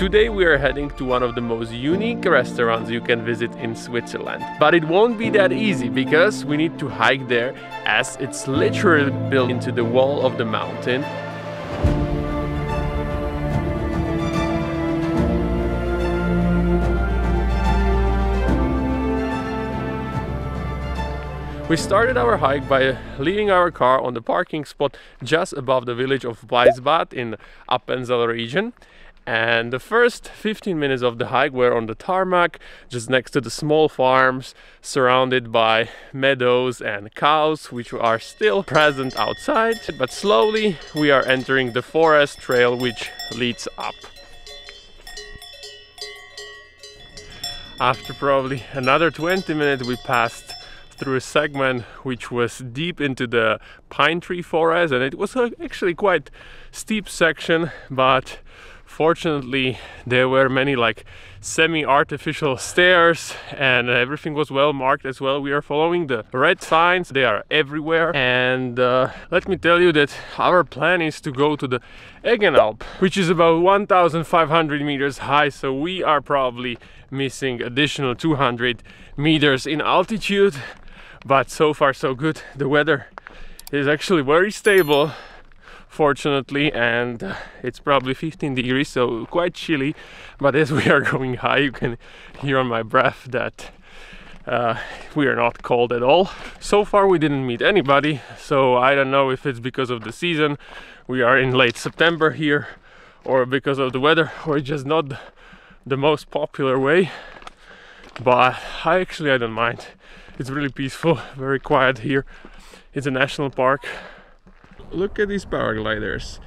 Today we are heading to one of the most unique restaurants you can visit in Switzerland. But it won't be that easy because we need to hike there, as it's literally built into the wall of the mountain. We started our hike by leaving our car on the parking spot just above the village of Weissbad in Appenzell region. And the first 15 minutes of the hike were on the tarmac, just next to the small farms, surrounded by meadows and cows, which are still present outside. But slowly we are entering the forest trail which leads up. After probably another 20 minutes we passed through a segment which was deep into the pine tree forest, and it was actually quite steep section, but fortunately there were many like semi-artificial stairs and everything was well marked as well. We are following the red signs, they are everywhere, and let me tell you that our plan is to go to the Ebenalp, which is about 1,500 meters high, so we are probably missing additional 200 meters in altitude. But so far so good. The weather is actually very stable, fortunately, and it's probably 15 degrees, so quite chilly. But as we are going high, you can hear on my breath that we are not cold at all. So far we didn't meet anybody, so I don't know if it's because of the season, we are in late September here, or because of the weather, or just not the most popular way. But I don't mind. It's really peaceful, very quiet here. It's a national park. Look at these paragliders.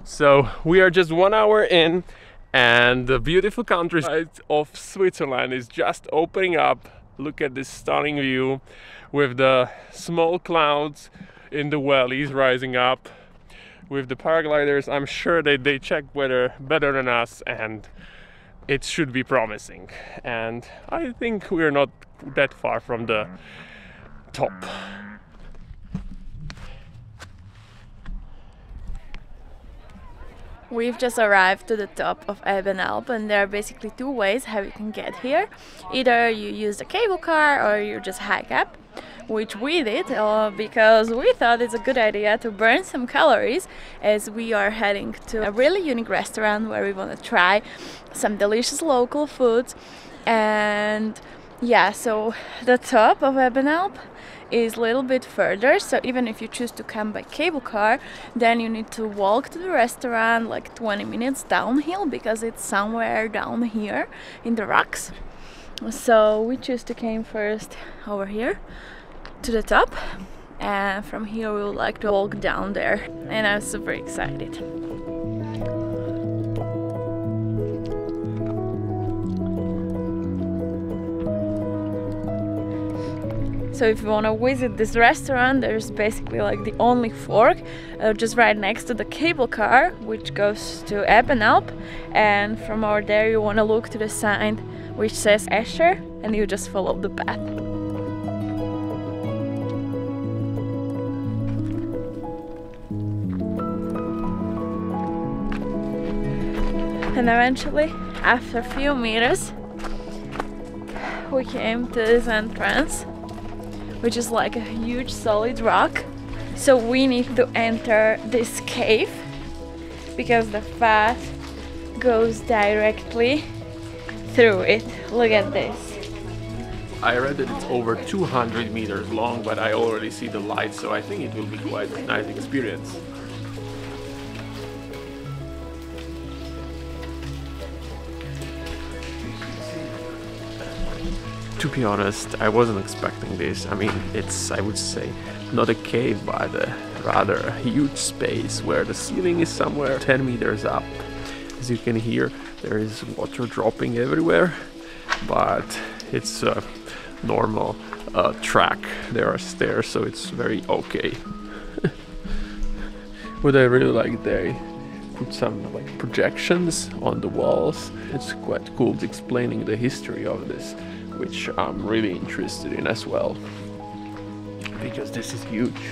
So we are just 1 hour in, and the beautiful countryside of Switzerland is just opening up. Look at this stunning view with the small clouds in the valleys rising up. With the paragliders, I'm sure that they check weather better than us, and it should be promising. And I think we're not that far from the top. We've just arrived to the top of Ebenalp, and there are basically two ways how you can get here. Either you use the cable car or you just hike up, which we did because we thought it's a good idea to burn some calories, as we are heading to a really unique restaurant where we want to try some delicious local foods. And yeah, so the top of Ebenalp is a little bit further, so even if you choose to come by cable car, then you need to walk to the restaurant like 20 minutes downhill, because it's somewhere down here in the rocks. So we choose to come first over here to the top, and from here we would like to walk down there, and I'm super excited. So if you want to visit this restaurant, there's basically like the only fork just right next to the cable car, which goes to Ebenalp, and from over there you want to look to the sign which says Aescher, and you just follow the path. And eventually, after a few meters, we came to this entrance, which is like a huge solid rock. So we need to enter this cave because the path goes directly through it. Look at this. I read that it's over 200 meters long, but I already see the light, so I think it will be quite a nice experience. To be honest, I wasn't expecting this. I mean, it's, I would say, not a cave, but rather a huge space where the ceiling is somewhere 10 meters up. As you can hear, there is water dropping everywhere, but it's a normal track. There are stairs, so it's very okay. What I really like, they put some like projections on the walls. It's quite cool, explaining the history of this, which I'm really interested in as well, because this is huge.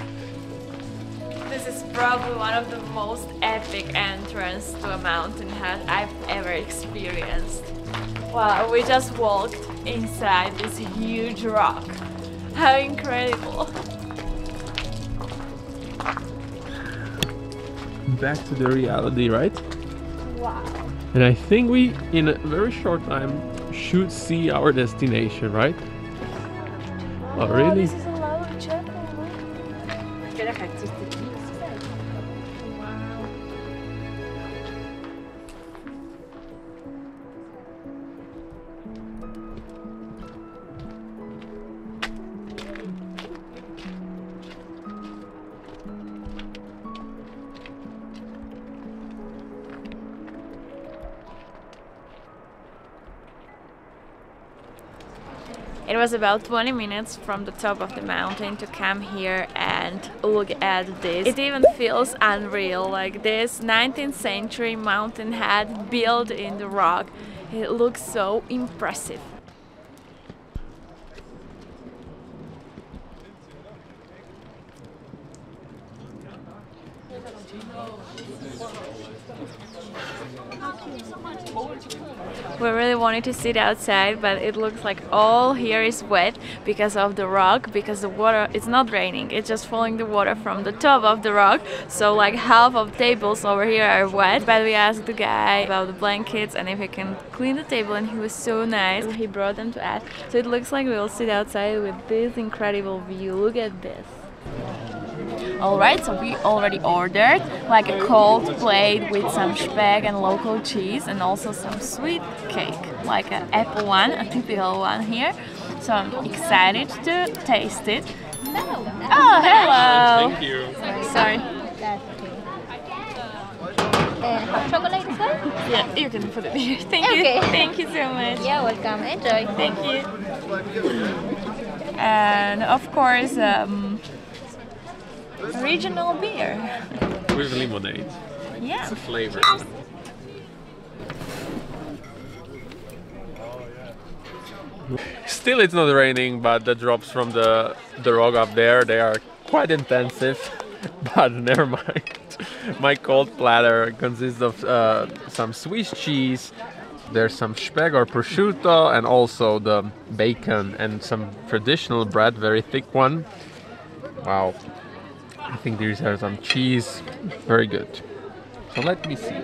This is probably one of the most epic entrance to a mountain hut I've ever experienced. Wow, we just walked inside this huge rock. How incredible! Back to the reality, right? Wow. And I think we, in a very short time, should see our destination, right? Oh, really? This is a lovely chapel. It was about 20 minutes from the top of the mountain to come here and look at this. It even feels unreal, like this 19th century mountain hut built in the rock. It looks so impressive. We really wanted to sit outside, but it looks like all here is wet because of the rock, because the water, it's not raining, it's just falling the water from the top of the rock, so like half of tables over here are wet. But we asked the guy about the blankets and if he can clean the table, and he was so nice, he brought them to us. So it looks like we'll sit outside with this incredible view. Look at this. Alright, so we already ordered like a cold plate with some speck and local cheese, and also some sweet cake, like an apple one, a typical one here. So I'm excited to taste it. Oh, hello! Thank you. Sorry. Hot chocolate as well? Yeah, you can put it here. Thank you. Okay. Thank you so much. Yeah, welcome. Enjoy. Thank you. And of course, regional beer. With lemonade. Yeah. It's a flavor. Still it's not raining, but the drops from the rock up there, they are quite intensive. But never mind. My cold platter consists of some Swiss cheese, there's some speck or prosciutto, and also the bacon and some traditional bread, very thick one. Wow. I think these are some cheese, very good. So let me see.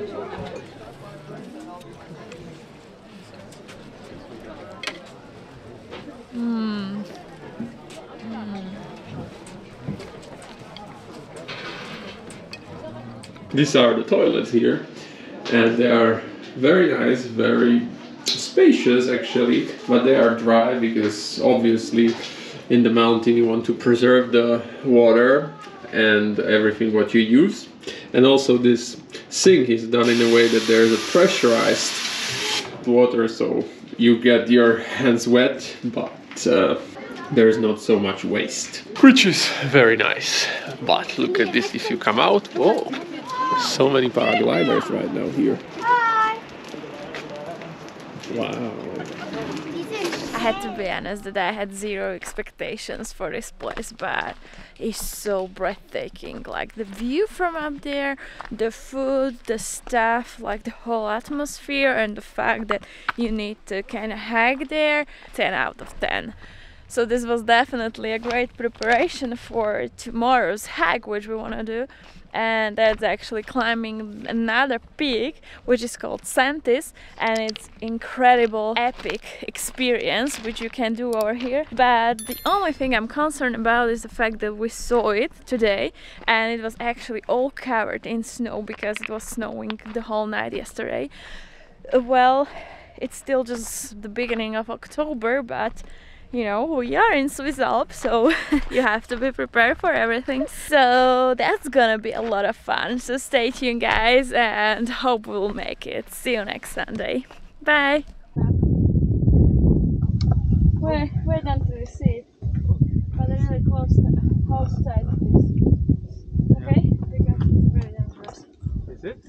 These are the toilets here, and they are very nice, very spacious actually, but they are dry because obviously in the mountain you want to preserve the water and everything what you use. And also this sink is done in a way that there's a pressurized water, so you get your hands wet, but there's not so much waste, which is very nice. But look at this, if you come out, whoa, so many paragliders right now here. Hi. Wow. I had to be honest that I had zero expectations for this place, but it's so breathtaking. Like the view from up there, the food, the stuff, like the whole atmosphere, and the fact that you need to kind of hike there, 10 out of 10. So this was definitely a great preparation for tomorrow's hike, which we want to do. And that's actually climbing another peak, which is called Santis, and it's incredible epic experience which you can do over here. But the only thing I'm concerned about is the fact that we saw it today and it was actually all covered in snow because it was snowing the whole night yesterday. Well, it's still just the beginning of October, but you know, we are in Swiss Alps, so you have to be prepared for everything. So that's gonna be a lot of fun. So stay tuned, guys, and hope we'll make it. See you next Sunday. Bye! We're down to the seat, but they're really close to hold tight, please. Okay? Because it's very dangerous. Is it?